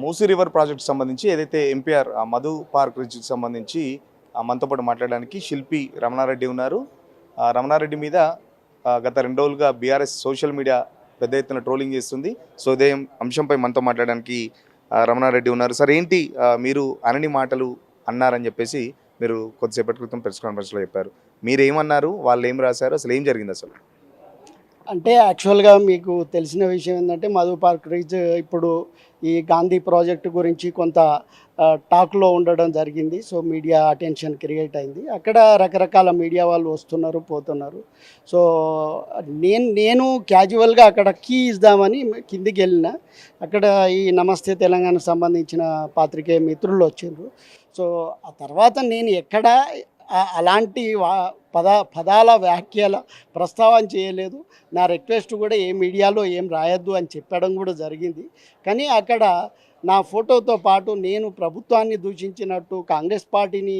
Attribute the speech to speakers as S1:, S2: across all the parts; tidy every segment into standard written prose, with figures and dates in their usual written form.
S1: Musi river project సంబంధించి ఏదైతే MPR Madhu park రిజ్కి సంబంధించి మనతో పాటు మాట్లాడడానికి శిల్పి రమణారెడ్డి ఉన్నారు. రమణారెడ్డి మీద గత 2 రోజులుగా బీఆర్ఎస్ సోషల్ మీడియా పెద్ద ఎత్తున ట్రోలింగ్ చేస్తుంది. సో ఇదే అంశంపై మనతో మాట్లాడడానికి రమణారెడ్డి ఉన్నారు. సార్ ఏంటి మీరు అనని మాటలు అన్నారని చెప్పేసి మీరు కొద్దిసేపటి క్రితం ప్రెస్ కాన్ఫరెన్స్లో చెప్పారు. మీరేమన్నారు, వాళ్ళు ఏం రాశారు, అసలు ఏం జరిగింది అసలు?
S2: అంటే యాక్చువల్గా మీకు తెలిసిన విషయం ఏంటంటే మధు పార్క్ రీచ్ ఇప్పుడు ఈ గాంధీ ప్రాజెక్టు గురించి కొంత టాక్లో ఉండడం జరిగింది. సో మీడియా అటెన్షన్ క్రియేట్ అయింది. అక్కడ రకరకాల మీడియా వాళ్ళు వస్తున్నారు పోతున్నారు. సో నేను క్యాజువల్గా అక్కడ కీ ఇద్దామని కిందికి వెళ్ళిన, అక్కడ ఈ నమస్తే తెలంగాణకు సంబంధించిన పాత్రికేయ మిత్రులు వచ్చిండ్రు. సో ఆ తర్వాత నేను ఎక్కడ అలాంటి పదాల వ్యాఖ్యల ప్రస్తావన చేయలేదు. నా రిక్వెస్ట్ కూడా ఏ మీడియాలో ఏం రాయొద్దు అని చెప్పడం కూడా జరిగింది. కానీ అక్కడ నా ఫోటోతో పాటు నేను ప్రభుత్వాన్ని దూషించినట్టు, కాంగ్రెస్ పార్టీని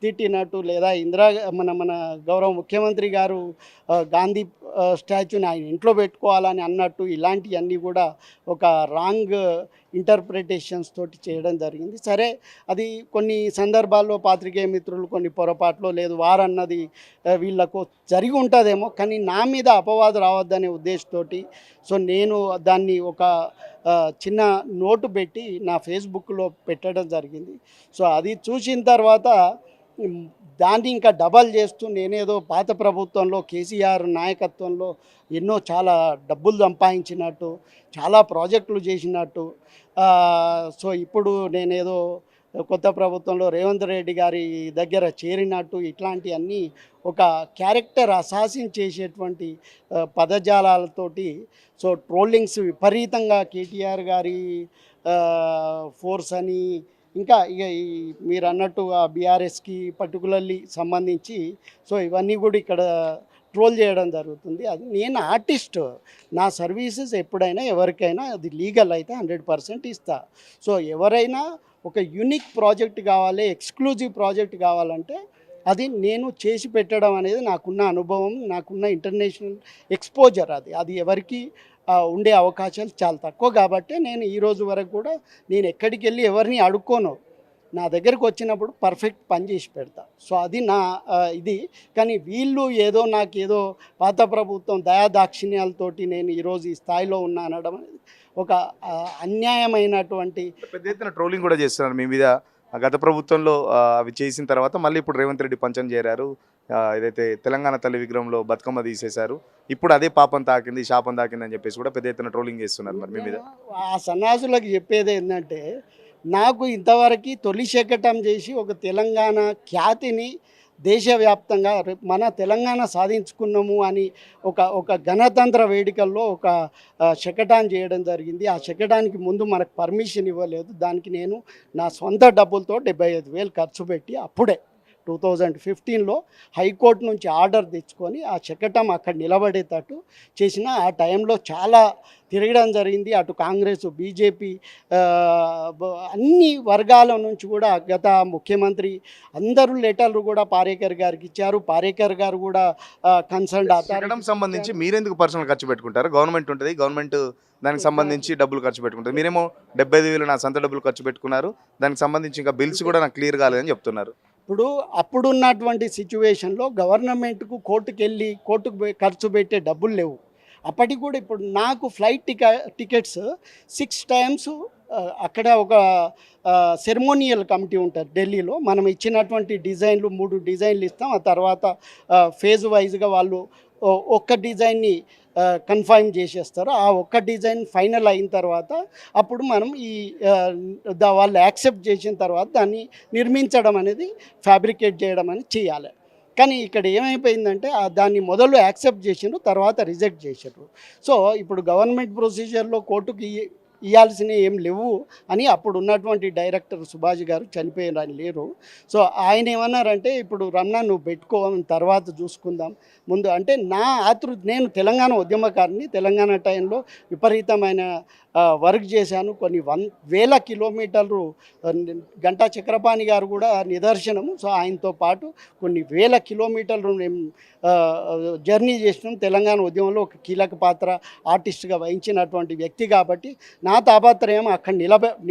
S2: తిట్టినట్టు, లేదా మన గౌరవ ముఖ్యమంత్రి గారు గాంధీ స్టాచ్యూని ఆయన ఇంట్లో పెట్టుకోవాలని అన్నట్టు, ఇలాంటివన్నీ కూడా ఒక రాంగ్ ఇంటర్ప్రిటేషన్స్ తోటి చేయడం జరిగింది. సరే, అది కొన్ని సందర్భాల్లో పాత్రికేయ మిత్రులు కొన్ని పొరపాట్లు లేదు వారన్నది వీళ్ళకు జరిగి ఉంటుందేమో, కానీ నా మీద అపవాదు రావద్దనే ఉద్దేశంతో సో నేను దాన్ని ఒక చిన్న నోటు పెట్టి నా ఫేస్బుక్లో పెట్టడం జరిగింది. సో అది చూసిన తర్వాత దాన్ని ఇంకా డబల్ చేస్తూ నేనేదో పాత ప్రభుత్వంలో కేసీఆర్ నాయకత్వంలో ఎన్నో చాలా డబ్బులు సంపాదించినట్టు, చాలా ప్రాజెక్టులు చేసినట్టు, సో ఇప్పుడు నేనేదో కొత్త ప్రభుత్వంలో రేవంత్ రెడ్డి గారి దగ్గర చేరినట్టు, ఇట్లాంటివన్నీ ఒక క్యారెక్టర్ అసాసిన్ చేసేటువంటి పదజాలాలతోటి సో ట్రోలింగ్స్ విపరీతంగా కేటీఆర్ గారి ఫోర్స్ అని, ఇంకా ఇక ఈ మీరు అన్నట్టు ఆ బీఆర్ఎస్కి పర్టికులర్లీ సంబంధించి సో ఇవన్నీ కూడా ఇక్కడ ట్రోల్ చేయడం జరుగుతుంది. అది నేను ఆర్టిస్ట్, నా సర్వీసెస్ ఎప్పుడైనా ఎవరికైనా అది లీగల్ అయితే 100% ఇస్తా. సో ఎవరైనా ఒక యూనిక్ ప్రాజెక్ట్ కావాలి, ఎక్స్క్లూజివ్ ప్రాజెక్ట్ కావాలంటే అది నేను చేసి పెట్టడం అనేది నాకున్న అనుభవం, నాకున్న ఇంటర్నేషనల్ ఎక్స్పోజర్, అది ఎవరికి ఉండే అవకాశాలు చాలా తక్కువ. కాబట్టి నేను ఈరోజు వరకు కూడా నేను ఎక్కడికి వెళ్ళి ఎవరిని అడుక్కోను, నా దగ్గరకు వచ్చినప్పుడు పర్ఫెక్ట్ పని చేసి పెడతా. సో అది నా ఇది. కానీ వీళ్ళు ఏదో నాకేదో పాత ప్రభుత్వం దయాదాక్షిణ్యాలతోటి నేను ఈరోజు ఈ స్థాయిలో ఉన్నా అనడం అనేది ఒక అన్యాయమైనటువంటి
S1: పెద్ద ఎత్తున ట్రోలింగ్ కూడా చేస్తున్నారు మీ మీద. గత ప్రభుత్వంలో అవి చేసిన తర్వాత మళ్ళీ ఇప్పుడు రేవంత్ రెడ్డి పంచం చేరారు. ఏదైతే తెలంగాణ తల్లి విగ్రహంలో బతుకమ్మ తీసేశారు, ఇప్పుడు అదే పాపం తాకింది, శాపం తాకింది అని చెప్పేసి కూడా పెద్ద ఎత్తున ట్రోలింగ్ చేస్తున్నారు మరి మీ మీద.
S2: ఆ సన్యాసులకు చెప్పేది ఏంటంటే, నాకు ఇంతవరకు తొలి శకటం చేసి ఒక తెలంగాణ ఖ్యాతిని దేశవ్యాప్తంగా మన తెలంగాణ సాధించుకున్నాము అని ఒక గణతంత్ర వేడుకల్లో ఒక శకటాన్ని చేయడం జరిగింది. ఆ శకటానికి ముందు మనకు పర్మిషన్ ఇవ్వలేదు. దానికి నేను నా సొంత డబ్బులతో 75,000 ఖర్చు పెట్టి అప్పుడే 2015లో హైకోర్టు నుంచి ఆర్డర్ తెచ్చుకొని ఆ శకటం అక్కడ నిలబడేటట్టు చేసిన. ఆ టైంలో చాలా తిరగడం జరిగింది. అటు కాంగ్రెస్, బీజేపీ, అన్ని వర్గాల నుంచి కూడా గత ముఖ్యమంత్రి అందరూ లెటర్లు కూడా పారేకర్ గారికి ఇచ్చారు. పారేకర్ గారు కూడా కన్సర్న్
S1: అథారిటీ సంబంధించి మీరెందుకు పర్సనల్ ఖర్చు పెట్టుకుంటారు? గవర్నమెంట్ ఉంటుంది, గవర్నమెంట్ దానికి సంబంధించి డబ్బులు ఖర్చు పెట్టుకుంటారు. మీరేమో 75,000 నా సొంత డబ్బులు ఖర్చు పెట్టుకున్నారు, దానికి సంబంధించి ఇంకా బిల్స్ కూడా నాకు క్లియర్ కాలేదని చెప్తున్నారు.
S2: ఇప్పుడు అప్పుడున్నటువంటి సిచ్యువేషన్లో గవర్నమెంట్కు కోర్టుకు ఖర్చు పెట్టే డబ్బులు లేవు. అప్పటికి కూడా ఇప్పుడు నాకు ఫ్లైట్ టికెట్స్ 6 టైమ్స్ అక్కడ ఒక సెరమోనియల్ కమిటీ ఉంటుంది ఢిల్లీలో. మనం ఇచ్చినటువంటి డిజైన్లు 3 డిజైన్లు ఇస్తాం. ఆ తర్వాత ఫేజ్ వైజ్గా వాళ్ళు ఒక్క డిజైన్ని కన్ఫర్మ్ చేసేస్తారు. ఆ ఒక్క డిజైన్ ఫైనల్ అయిన తర్వాత అప్పుడు మనం వాళ్ళు యాక్సెప్ట్ చేసిన తర్వాత దాన్ని నిర్మించడం అనేది, ఫ్యాబ్రికేట్ చేయడం అనేది చేయాలి. కానీ ఇక్కడ ఏమైపోయిందంటే దాన్ని మొదలు యాక్సెప్ట్ చేసిండ్రు, తర్వాత రిజెక్ట్ చేసారు. సో ఇప్పుడు గవర్నమెంట్ ప్రొసీజర్లో కోర్టుకి ఇవ్వాల్సినవి ఏం లేవు అని అప్పుడు ఉన్నటువంటి డైరెక్టర్ సుభాష్ గారు చనిపోయిన ఆయన లేరు. సో ఆయన ఏమన్నారంటే, ఇప్పుడు రమణ నువ్వు పెట్టుకో, తర్వాత చూసుకుందాం ముందు అంటే, నేను తెలంగాణ ఉద్యమకారిని. తెలంగాణ టైంలో విపరీతమైన వర్క్ చేశాను. కొన్ని వేల కిలోమీటర్లు గంటా చక్రపాణి గారు కూడా నిదర్శనము. సో ఆయనతో పాటు కొన్ని వేల కిలోమీటర్లు మేము జర్నీ చేసినాం. తెలంగాణ ఉద్యమంలో ఒక కీలక పాత్ర ఆర్టిస్ట్గా వహించినటువంటి వ్యక్తి కాబట్టి నా తాపత్రయం అక్కడ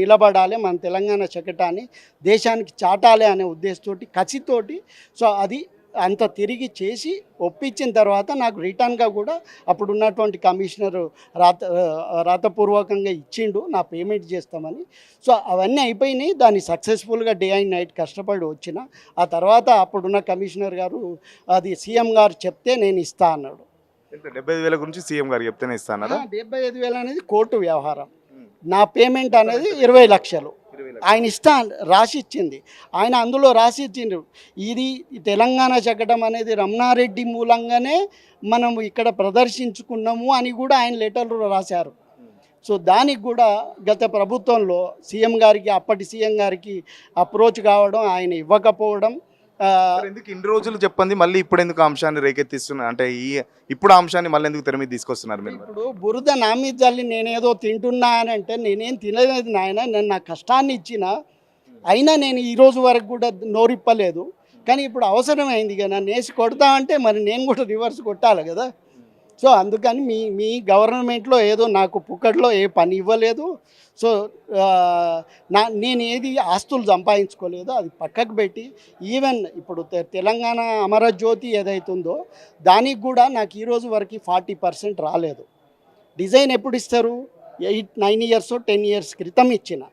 S2: నిలబడాలి, మన తెలంగాణ శకటాన్ని దేశానికి చాటాలి అనే ఉద్దేశంతోటి, కసితోటి సో అది అంత తిరిగి చేసి ఒప్పించిన తర్వాత నాకు రిటర్న్గా కూడా అప్పుడు ఉన్నటువంటి కమిషనర్ రాతపూర్వకంగా ఇచ్చిండు నా పేమెంట్ చేస్తామని. సో అవన్నీ అయిపోయినాయి. దాన్ని సక్సెస్ఫుల్గా డే అండ్ నైట్ కష్టపడి వచ్చిన. ఆ తర్వాత అప్పుడున్న కమిషనర్ గారు అది సీఎం గారు చెప్తే నేను ఇస్తా అన్నాడు.
S1: 75,000 గురించి సీఎం గారు చెప్తేనే ఇస్తానరా?
S2: 75,000 అనేది కోర్టు వ్యవహారం. నా పేమెంట్ అనేది 20 లక్షలు ఆయన ఇస్తా రాసి ఇచ్చింది. ఆయన అందులో రాసి ఇచ్చిండు, ఇది తెలంగాణ శకటం అనేది రమణారెడ్డి మూలంగానే మనం ఇక్కడ ప్రదర్శించుకున్నాము అని కూడా ఆయన లెటర్లో రాశారు. సో దానికి కూడా గత ప్రభుత్వంలో సీఎం గారికి, అప్పటి సీఎం గారికి అప్రోచ్ కావడం, ఆయన ఇవ్వకపోవడం.
S1: ఎందుకు ఇన్ని రోజులు చెప్పండి, మళ్ళీ ఇప్పుడు ఎందుకు ఆ అంశాన్ని రేకెత్తిస్తున్నారు? అంటే ఇప్పుడు ఆ అంశాన్ని మళ్ళీ ఎందుకు తెర మీద తీసుకొస్తున్నారు మీరు?
S2: ఇప్పుడు బురద నా మీద జల్లి నేనేదో తింటున్నా అని అంటే నేనేం తినలేదు నాయన, నేను నా కష్టాన్ని ఇచ్చిన, అయినా నేను ఈ రోజు వరకు కూడా నోరిప్పలేదు. కానీ ఇప్పుడు అవసరమైంది కదా, నేసి కొడతామంటే మరి నేను కూడా రివర్స్ కొట్టాలి కదా. సో అందుకని మీ గవర్నమెంట్లో ఏదో నాకు పుక్కట్లో ఏ పని ఇవ్వలేదు. సో నేను ఏది ఆస్తులు సంపాదించుకోలేదు, అది పక్కకు పెట్టి ఈవెన్ ఇప్పుడు తెలంగాణ అమరజ్యోతి ఏదైతుందో దానికి కూడా నాకు ఈరోజు వరకు 40% రాలేదు. డిజైన్ ఎప్పుడు ఇస్తారు? 8-9 ఇయర్స్ 10 ఇయర్స్ క్రితం ఇచ్చిన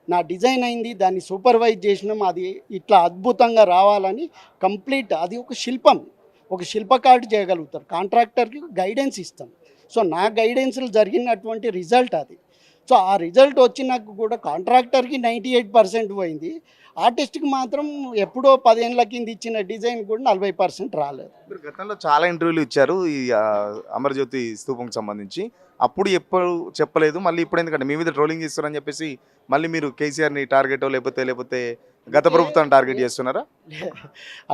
S2: నా డిజైన్ అయింది, దాన్ని సూపర్వైజ్ చేసినాం. అది ఇట్లా అద్భుతంగా రావాలని కంప్లీట్ అది ఒక శిల్పం, ఒక శిల్పకారుడు చేయగలుగుతారు. కాంట్రాక్టర్కి గైడెన్స్ ఇస్తాం. సో నా గైడెన్స్లో జరిగినటువంటి రిజల్ట్ అది. సో ఆ రిజల్ట్ వచ్చినాక కూడా కాంట్రాక్టర్కి 98% పోయింది, ఆర్టిస్ట్కి మాత్రం ఎప్పుడో 10 ఏళ్ళ కింద ఇచ్చిన డిజైన్ కూడా 40% రాలేదు.
S1: మీరు గతంలో చాలా ఇంటర్వ్యూలు ఇచ్చారు ఈ అమరజ్యోతి స్తూపంకి సంబంధించి, అప్పుడు ఎప్పుడు చెప్పలేదు, మళ్ళీ ఇప్పుడు ఎందుకంటే మీ మీద ట్రోలింగ్ చేస్తారని చెప్పేసి మళ్ళీ మీరు కేసీఆర్ని టార్గెట్ లేకపోతే గత ప్రభుత్వాన్ని టార్గెట్ చేస్తున్నారా?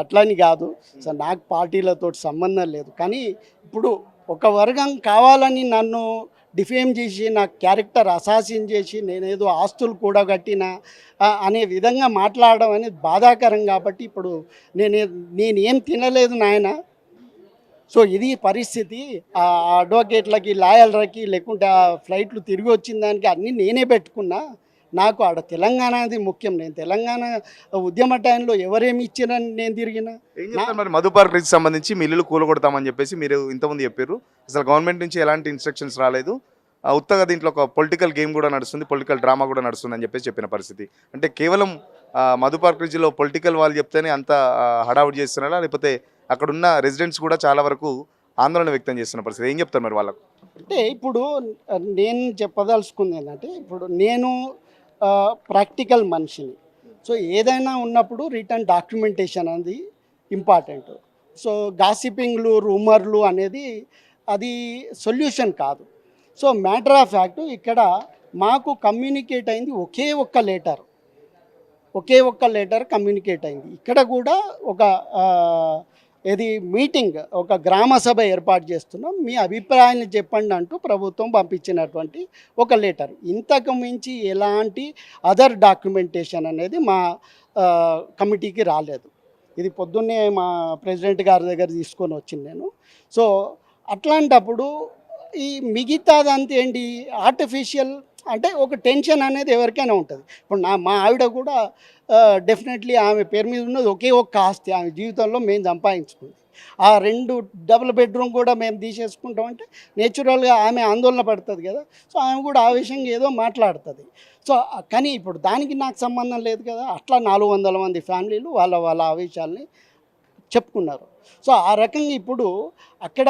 S2: అట్లని కాదు సార్, నాకు పార్టీలతో సంబంధం లేదు. కానీ ఇప్పుడు ఒక వర్గం కావాలని నన్ను డిఫేమ్ చేసి, నా క్యారెక్టర్ అసాసిన్ చేసి, నేనేదో ఆస్తులు కూడా కట్టిన అనే విధంగా మాట్లాడడం అనేది బాధాకరం. కాబట్టి ఇప్పుడు నేనేం తినలేదు నాయన. సో ఇది పరిస్థితి. ఆ అడ్వకేట్లకి, లాయర్లకి, లేకుంటే ఆ ఫ్లైట్లు తిరిగి వచ్చిన దానికి అన్నీ నేనే పెట్టుకున్నా. నాకు ఆడ తెలంగాణది ముఖ్యం. నేను తెలంగాణ ఉద్యమ టైంలో ఎవరేమి ఇచ్చిరని నేను తిరిగిన.
S1: మరి మధు పార్క్ రిజ్ సంబంధించి మీ ఇల్లు కూలగొడతామని చెప్పేసి మీరు ఇంతకుముందు చెప్పారు, అసలు గవర్నమెంట్ నుంచి ఎలాంటి ఇన్స్ట్రక్షన్స్ రాలేదు, ఉత్తగా దీంట్లో ఒక పొలిటికల్ గేమ్ కూడా నడుస్తుంది, పొలిటికల్ డ్రామా కూడా నడుస్తుంది అని చెప్పేసి చెప్పిన పరిస్థితి. అంటే కేవలం మధు పార్క్ రిజ్లో పొలిటికల్ వాళ్ళు చెప్తేనే అంత హడావుడి చేస్తున్నారా, లేకపోతే అక్కడున్న రెసిడెంట్స్ కూడా చాలా వరకు ఆందోళన వ్యక్తం చేస్తున్న పరిస్థితి? ఏం చెప్తారు మరి వాళ్ళకు?
S2: అంటే ఇప్పుడు నేను చెప్పదలుచుకుంది ఏంటంటే, ఇప్పుడు నేను ప్రాక్టికల్ మనిషిని. సో ఏదైనా ఉన్నప్పుడు రిటర్న్ డాక్యుమెంటేషన్ అనేది ఇంపార్టెంట్. సో గాసిపింగ్లు, రూమర్లు అనేది అది సొల్యూషన్ కాదు. సో మ్యాటర్ ఆఫ్ ఫ్యాక్ట్ ఇక్కడ మాకు కమ్యూనికేట్ అయింది ఒకే ఒక్క లెటర్ కమ్యూనికేట్ అయింది. ఇక్కడ కూడా ఒక ఇది మీటింగ్, ఒక గ్రామ సభ ఏర్పాటు చేస్తున్నాం, మీ అభిప్రాయాన్ని చెప్పండి అంటూ ప్రభుత్వం పంపించినటువంటి ఒక లెటర్. ఇంతకు మించి ఎలాంటి అదర్ డాక్యుమెంటేషన్ అనేది మా కమిటీకి రాలేదు. ఇది పొద్దున్నే మా ప్రెసిడెంట్ గారి దగ్గర తీసుకొని వచ్చింది నేను. సో అట్లాంటప్పుడు ఈ మిగతాదంతా ఏంటి, ఆర్టిఫిషియల్ అంటే ఒక టెన్షన్ అనేది ఎవరికైనా ఉంటుంది. ఇప్పుడు మా ఆవిడ కూడా డెఫినెట్లీ ఆమె పేరు మీద ఉన్నది ఒకే ఒక్క ఆస్తి, ఆమె జీవితంలో మేము సంపాదించుకుంది. ఆ 2 డబుల్ బెడ్రూమ్ కూడా మేము తీసేసుకుంటామంటే నేచురల్గా ఆమె ఆందోళన పడుతుంది కదా. సో ఆమె కూడా ఆ విషయంగా ఏదో మాట్లాడుతుంది. సో కానీ ఇప్పుడు దానికి నాకు సంబంధం లేదు కదా. అట్లా 400 మంది ఫ్యామిలీలు వాళ్ళ ఆవేశాలని చెప్పుకున్నారు. సో ఆ రకంగా ఇప్పుడు అక్కడ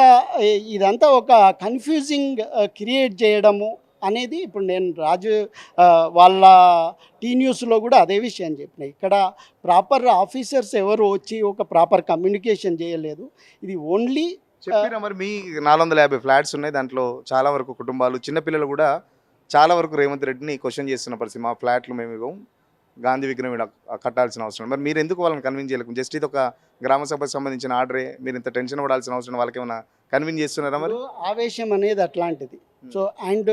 S2: ఇదంతా ఒక కన్ఫ్యూజింగ్ క్రియేట్ చేయడము అనేది ఇప్పుడు నేను వాళ్ళ న్యూస్లో కూడా అదే విషయం చెప్పిన. ఇక్కడ ప్రాపర్ ఆఫీసర్స్ ఎవరు వచ్చి ఒక ప్రాపర్ కమ్యూనికేషన్ చేయలేదు. ఇది ఓన్లీ
S1: చెప్పినా మరి మీ 450 ఫ్లాట్స్ ఉన్నాయి, దాంట్లో చాలా వరకు కుటుంబాలు, చిన్నపిల్లలు కూడా చాలా వరకు రేవంత్ రెడ్డిని క్వశ్చన్ చేస్తున్న పరిస్థితి. మా ఫ్లాట్లు మేము ఇవ్వం, గాంధీ విగ్రహం ఇక్కడ కట్టాల్సిన అవసరం. మరి మీరు ఎందుకు వాళ్ళని కన్విన్స్ చేయలేము? జస్ట్ ఇది ఒక గ్రామ సభకు సంబంధించిన ఆర్డరే, మీరు ఇంత టెన్షన్ పడాల్సిన అవసరం వాళ్ళకి ఏమైనా కన్విన్స్ చేస్తున్నారా? మరి
S2: ఆవేశం అనేది అట్లాంటిది. సో అండ్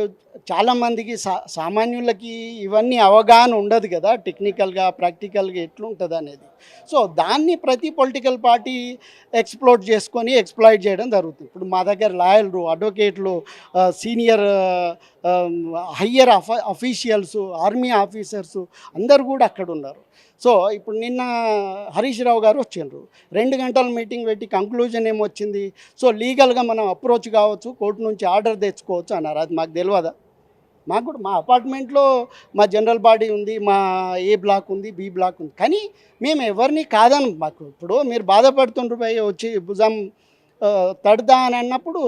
S2: చాలామందికి సామాన్యులకి ఇవన్నీ అవగాహన ఉండదు కదా, టెక్నికల్గా ప్రాక్టికల్గా ఎట్లుంటుంది అనేది. సో దాన్ని ప్రతి పొలిటికల్ పార్టీ ఎక్స్ప్లాయిట్ చేయడం జరుగుతుంది. ఇప్పుడు మా దగ్గర లాయర్లు, అడ్వకేట్లు, senior higher officials, army officers అందరు కూడా అక్కడ ఉన్నారు. సో ఇప్పుడు నిన్న హరీష్ రావు గారు వచ్చిండ్రు, 2 గంటల మీటింగ్ పెట్టి కంక్లూజన్ ఏమొచ్చింది, సో లీగల్గా మనం అప్రోచ్ కావచ్చు, కోర్టు నుంచి ఆర్డర్ తెచ్చుకోవచ్చు అన్నారు. అది మాకు తెలియదా? మాకు కూడా మా అపార్ట్మెంట్లో మా జనరల్ బాడీ ఉంది, మా ఏ బ్లాక్ ఉంది, బి బ్లాక్ ఉంది, కానీ మేము ఎవరిని కాదను. మాకు ఇప్పుడు మీరు బాధపడుతుండ్రు పోయి వచ్చి భుజం తడదా అని అన్నప్పుడు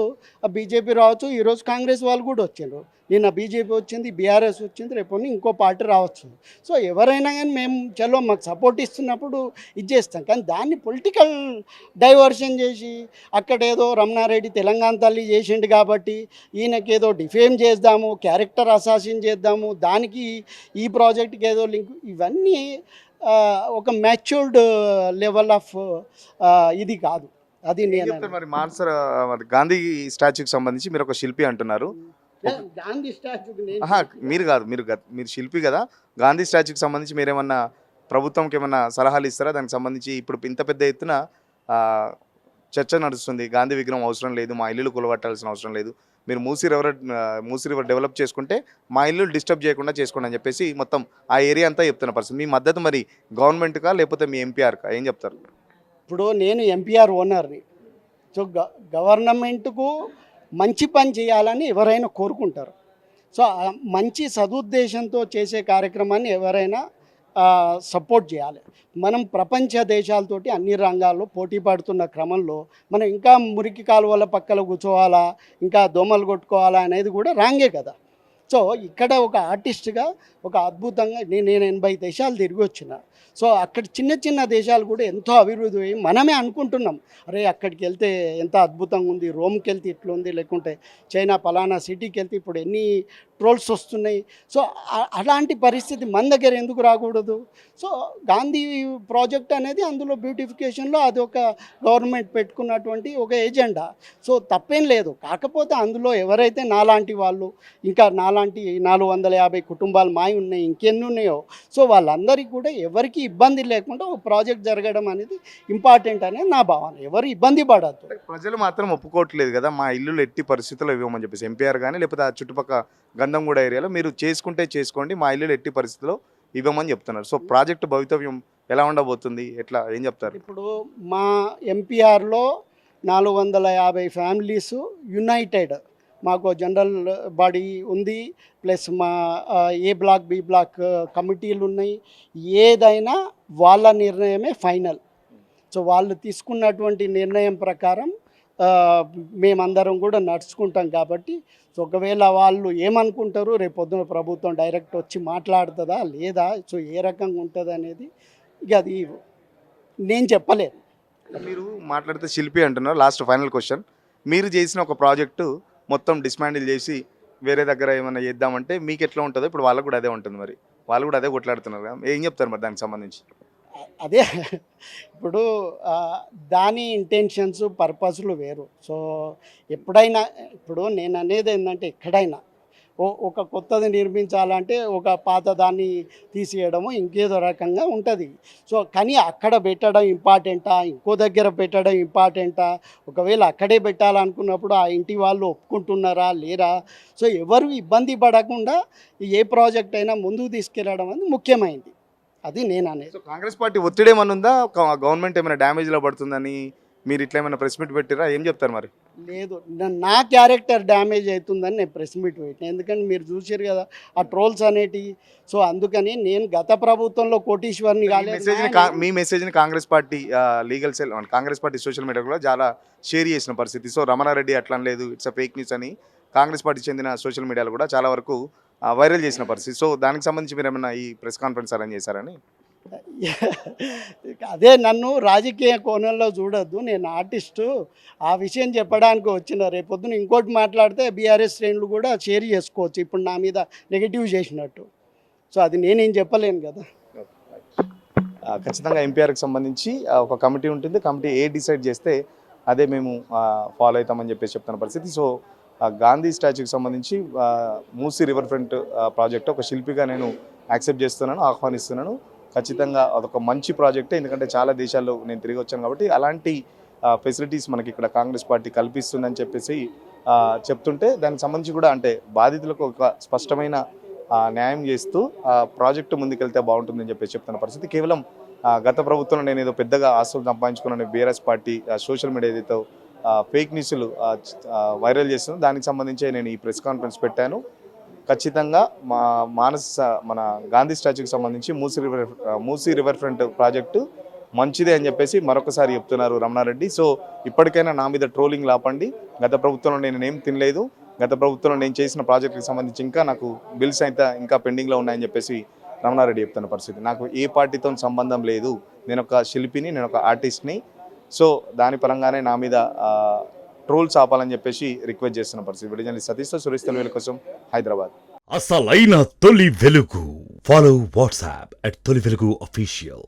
S2: బీజేపీ రావచ్చు, ఈరోజు కాంగ్రెస్ వాళ్ళు కూడా వచ్చిండ్రు. నిన్న బీజేపీ వచ్చింది, బీఆర్ఎస్ వచ్చింది, రేపు ఇంకో పార్టీ రావచ్చు. సో ఎవరైనా కానీ మేము చలో మాకు సపోర్ట్ ఇస్తున్నప్పుడు ఇది చేస్తాం, కానీ దాన్ని పొలిటికల్ డైవర్షన్ చేసి అక్కడ ఏదో రమణారెడ్డి తెలంగాణ తల్లి చేసిండు కాబట్టి ఈయనకేదో డిఫేమ్ చేద్దాము, క్యారెక్టర్ అసాసిన్ చేద్దాము, దానికి ఈ ప్రాజెక్ట్కి ఏదో లింక్, ఇవన్నీ ఒక మ్యాచ్యూర్డ్ లెవెల్ ఆఫ్ ఇది కాదు. అది
S1: ఏం
S2: నేను
S1: చెప్తారు మరి మరి గాంధీ స్టాచ్యూకి సంబంధించి మీరు ఒక శిల్పి అంటున్నారు.
S2: గాంధీ స్టాచ్యూకి నేను
S1: ఆహా, మీరు శిల్పి కదా. గాంధీ స్టాచ్యూకి సంబంధించి మీరేమన్నా ప్రభుత్వంకి ఏమన్నా సలహాలు ఇస్తారా? దానికి సంబంధించి ఇప్పుడు ఇంత పెద్ద ఎత్తున ఆ, చర్చ నడుస్తుంది. గాంధీ విగ్రహం అవసరం లేదు, మా ఇల్లులు కూలగొట్టాల్సిన అవసరం లేదు, మీరు మూసీ రివర్ డెవలప్ చేసుకుంటే మా ఇల్లు డిస్టర్బ్ చేయకుండా చేసుకోండి అని చెప్పేసి మొత్తం ఆ ఏరియా అంతా చెప్తున్న పర్సన్. మీ మద్దతు మరి గవర్నమెంట్కా లేకపోతే మీ ఎంపీఆర్కా ఏం చెప్తారు?
S2: ఇప్పుడు నేను ఎంపీఆర్ ఓనర్ని. సో గవర్నమెంట్కు మంచి పని చేయాలని ఎవరైనా కోరుకుంటారు. సో మంచి సదుద్దేశంతో చేసే కార్యక్రమాన్ని ఎవరైనా సపోర్ట్ చేయాలి. మనం ప్రపంచ దేశాలతోటి అన్ని రంగాల్లో పోటీ పడుతున్న క్రమంలో మనం ఇంకా మురికి కాలువల పక్కన కూర్చోవాలా, ఇంకా దోమలు కొట్టుకోవాలా అనేది కూడా రాంగే కదా. సో ఇక్కడ ఒక ఆర్టిస్ట్గా ఒక అద్భుతంగా నేను 80 దేశాలు తిరిగి వచ్చిన. సో అక్కడ చిన్న చిన్న దేశాలు కూడా ఎంతో అభివృద్ధి అయ్యి మనమే అనుకుంటున్నాం, అరే అక్కడికి వెళ్తే ఎంత అద్భుతంగా ఉంది, రోమ్కి వెళ్తే ఇట్లుంది, లేకుంటే చైనా పలానా సిటీకి వెళ్తే ఇప్పుడు ఎన్ని ట్రోల్స్ వస్తున్నాయి. సో అలాంటి పరిస్థితి మన దగ్గర ఎందుకు రాకూడదు? సో గాంధీ ప్రాజెక్ట్ అనేది అందులో బ్యూటిఫికేషన్లో అది ఒక గవర్నమెంట్ పెట్టుకున్నటువంటి ఒక ఎజెండా. సో తప్పేం లేదు. కాకపోతే అందులో ఎవరైతే నాలాంటి వాళ్ళు, ఇంకా నాలాంటి 450 కుటుంబాలు మాయి ఉన్నాయి, ఇంకెన్ని ఉన్నాయో, సో వాళ్ళందరికీ కూడా ఎవరికి ఇబ్బంది లేకుండా ఒక ప్రాజెక్ట్ జరగడం అనేది ఇంపార్టెంట్ అనేది నా భావన. ఎవరు ఇబ్బంది పడద్దు.
S1: ప్రజలు మాత్రం ఒప్పుకోవట్లేదు కదా, మా ఇల్లులు ఎట్టి పరిస్థితుల్లో ఇవ్వమని చెప్పేసి ఎంపీఆర్ కానీ లేకపోతే ఆ చుట్టుపక్కల గంధంగూడ ఏరియాలో మీరు చేసుకుంటే చేసుకోండి, మా ఇల్లులు ఎట్టి పరిస్థితుల్లో ఇవ్వమని చెప్తున్నారు. సో ప్రాజెక్టు భవితవ్యం ఎలా ఉండబోతుంది, ఎట్లా ఏం చెప్తారు?
S2: ఇప్పుడు మా ఎంపీఆర్లో 450 ఫ్యామిలీస్ యునైటెడ్, మాకు జనరల్ బాడీ ఉంది, ప్లస్ మా ఏ బ్లాక్ బి బ్లాక్ కమిటీలు ఉన్నాయి. ఏదైనా వాళ్ళ నిర్ణయమే ఫైనల్. సో వాళ్ళు తీసుకున్నటువంటి నిర్ణయం ప్రకారం మేమందరం కూడా నడుచుకుంటాం కాబట్టి, సో ఒకవేళ వాళ్ళు ఏమనుకుంటారు, రేపు పొద్దున ప్రభుత్వం డైరెక్ట్ వచ్చి మాట్లాడుతుందా లేదా, సో ఏ రకంగా ఉంటుంది అనేది ఇక అది నేను చెప్పలేను.
S1: మీరు మాట్లాడితే శిల్పి అంటున్నారు. లాస్ట్ ఫైనల్ క్వశ్చన్, మీరు చేసిన ఒక ప్రాజెక్టు మొత్తం డిస్మాండిల్ చేసి వేరే దగ్గర ఏమైనా చేద్దామంటే మీకు ఎట్లా ఉంటుందో ఇప్పుడు వాళ్ళకు కూడా అదే ఉంటుంది. మరి వాళ్ళు కూడా అదే కొట్లాడుతున్నారు కదా, ఏం చెప్తారు మరి దానికి సంబంధించి?
S2: అదే ఇప్పుడు దాని ఇంటెన్షన్స్ పర్పస్లు వేరు. సో ఎప్పుడైనా ఇప్పుడు నేను అనేది ఏంటంటే, ఎక్కడైనా ఒక కొత్తది నిర్మించాలంటే ఒక పాత దాన్ని తీసేయడము ఇంకేదో రకంగా ఉంటుంది. సో కానీ అక్కడ పెట్టడం ఇంపార్టెంటా, ఇంకో దగ్గర పెట్టడం ఇంపార్టెంటా, ఒకవేళ అక్కడే పెట్టాలనుకున్నప్పుడు ఆ ఇంటి వాళ్ళు ఒప్పుకుంటున్నారా లేరా, సో ఎవరు ఇబ్బంది పడకుండా ఏ ప్రాజెక్ట్ అయినా ముందుకు తీసుకెళ్ళడం అనేది ముఖ్యమైనది. అది నేను అనేది.
S1: సో కాంగ్రెస్ పార్టీ ఒత్తిడి ఏమైనా ఉందా, గవర్నమెంట్ ఏమైనా డ్యామేజ్లో పడుతుందని మీరు ఇట్లా ఏమైనా ప్రెస్ మీట్ పెట్టిరా, ఏం చెప్తారు మరి?
S2: లేదు, నా క్యారెక్టర్ డ్యామేజ్ అవుతుందని నేను ప్రెస్ మీట్ పెట్టిన. ఎందుకంటే మీరు చూసారు కదా ఆ ట్రోల్స్ అనేటివి. సో అందుకని నేను గత ప్రభుత్వంలో కోటీశ్వర్ని
S1: మీ మెసేజ్ని Congress party legal cell Congress party social media కూడా చాలా షేర్ చేసిన పరిస్థితి. సో రమణారెడ్డి అట్లా లేదు, ఇట్స్ అ ఫేక్ న్యూస్ అని కాంగ్రెస్ పార్టీ చెందిన సోషల్ మీడియాలో కూడా చాలా వరకు వైరల్ చేసిన పరిస్థితి. సో దానికి సంబంధించి మీరు ఏమైనా ఈ ప్రెస్ కాన్ఫరెన్స్ అరేంజ్ చేశారని?
S2: అదే నన్ను రాజకీయ కోణంలో చూడొద్దు, నేను ఆర్టిస్టు, ఆ విషయం చెప్పడానికి వచ్చిన. రేపొద్దున ఇంకోటి మాట్లాడితే బీఆర్ఎస్ శ్రేణులు కూడా షేర్ చేసుకోవచ్చు ఇప్పుడు నా మీద నెగిటివ్ చేసినట్టు. సో అది నేనేం చెప్పలేను కదా.
S1: ఖచ్చితంగా ఎంపీఆర్కి సంబంధించి ఒక కమిటీ ఉంటుంది, కమిటీ ఏ డిసైడ్ చేస్తే అదే మేము ఫాలో అవుతామని చెప్పేసి చెప్తున్న పరిస్థితి. సో గాంధీ స్టాచ్యూకి సంబంధించి మూసీ రివర్ ఫ్రంట్ ప్రాజెక్ట్ ఒక శిల్పిగా నేను యాక్సెప్ట్ చేస్తున్నాను, ఆహ్వానిస్తున్నాను. ఖచ్చితంగా అదొక మంచి ప్రాజెక్టే, ఎందుకంటే చాలా దేశాల్లో నేను తిరిగి వచ్చాను కాబట్టి అలాంటి ఫెసిలిటీస్ మనకి ఇక్కడ కాంగ్రెస్ పార్టీ కల్పిస్తుందని చెప్పేసి చెప్తుంటే దానికి సంబంధించి కూడా అంటే బాధితులకు ఒక స్పష్టమైన న్యాయం చేస్తూ ప్రాజెక్టు ముందుకెళ్తే బాగుంటుందని చెప్పేసి చెప్తున్న పరిస్థితి. కేవలం గత ప్రభుత్వంలో నేను ఏదో పెద్దగా ఆస్తులు సంపాదించుకున్నాను బీఆర్ఎస్ పార్టీ సోషల్ మీడియా ఏదైతే ఫేక్ న్యూస్లు వైరల్ చేస్తుందో దానికి సంబంధించి నేను ఈ ప్రెస్ కాన్ఫరెన్స్ పెట్టాను. ఖచ్చితంగా మన గాంధీ స్టాచ్యూకి సంబంధించి మూసీ రివర్ ఫ్రంట్ ప్రాజెక్టు మంచిదే అని చెప్పేసి మరొకసారి చెప్తున్నారు రమణారెడ్డి. సో ఇప్పటికైనా నా మీద ట్రోలింగ్ లాపండి. గత ప్రభుత్వంలో నేను ఏం తినలేదు, గత ప్రభుత్వంలో నేను చేసిన ప్రాజెక్టుకి సంబంధించి ఇంకా నాకు బిల్స్ అయితే ఇంకా పెండింగ్లో ఉన్నాయని చెప్పేసి రమణారెడ్డి చెప్తున్న పరిస్థితి. నాకు ఏ పార్టీతో సంబంధం లేదు, నేను ఒక శిల్పిని, నేను ఒక ఆర్టిస్ట్ని. సో దాని పరంగానే నా మీద ట్రోల్స్ ఆపాలని చెప్పేసి రిక్వెస్ట్ చేస్తున్న పరిస్థితి. విడిజన్ సతీష్తో సురేష్ తెలుగు కోసం హైదరాబాద్.
S3: అసలైన తొలి వెలుగు. ఫాలో వాట్సాప్ @తొలి వెలుగు official.